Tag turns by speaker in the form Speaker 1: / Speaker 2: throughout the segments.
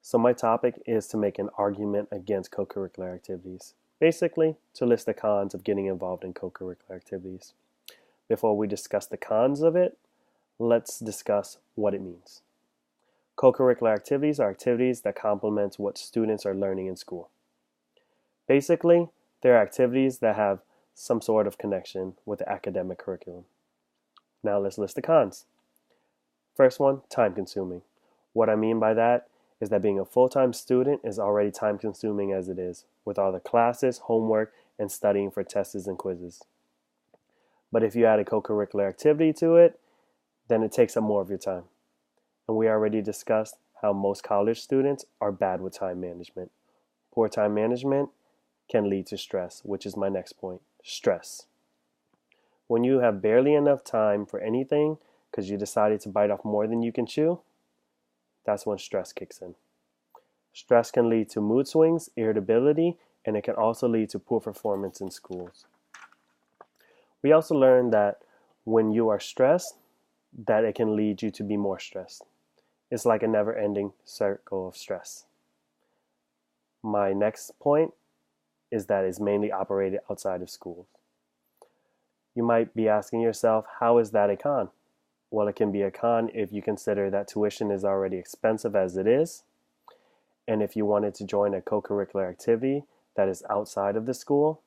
Speaker 1: So my topic is to make an argument against co-curricular activities. Basically, to list the cons of getting involved in co-curricular activities. Before we discuss the cons of it, let's discuss what it means. Co-curricular activities are activities that complement what students are learning in school. Basically, they're activities that have some sort of connection with the academic curriculum. Now let's list the cons. First one, time consuming. What I mean by that is that being a full-time student is already time consuming as it is, with all the classes, homework, and studying for tests and quizzes. But if you add a co-curricular activity to it, then it takes up more of your time. And we already discussed how most college students are bad with time management. Poor time management can lead to stress, which is my next point, stress. When you have barely enough time for anything because you decided to bite off more than you can chew, that's when stress kicks in. Stress can lead to mood swings, irritability, and it can also lead to poor performance in schools. We also learned that when you are stressed, that it can lead you to be more stressed. It's like a never-ending circle of stress. My next point is that it's mainly operated outside of schools. You might be asking yourself, how is that a con? Well, it can be a con if you consider that tuition is already expensive as it is, and if you wanted to join a co-curricular activity that is outside of the school,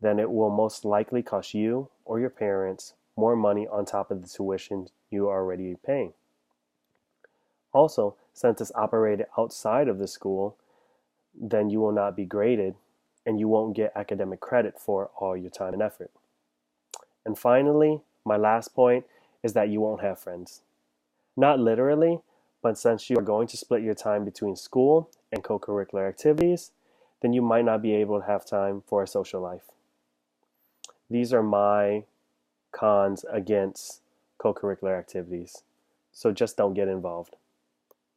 Speaker 1: then it will most likely cost you or your parents more money on top of the tuition you are already paying. Also, since it's operated outside of the school, then you will not be graded and you won't get academic credit for all your time and effort. And finally, my last point is that you won't have friends. Not literally, but since you are going to split your time between school and co-curricular activities, then you might not be able to have time for a social life. These are my cons against co-curricular activities. So just don't get involved.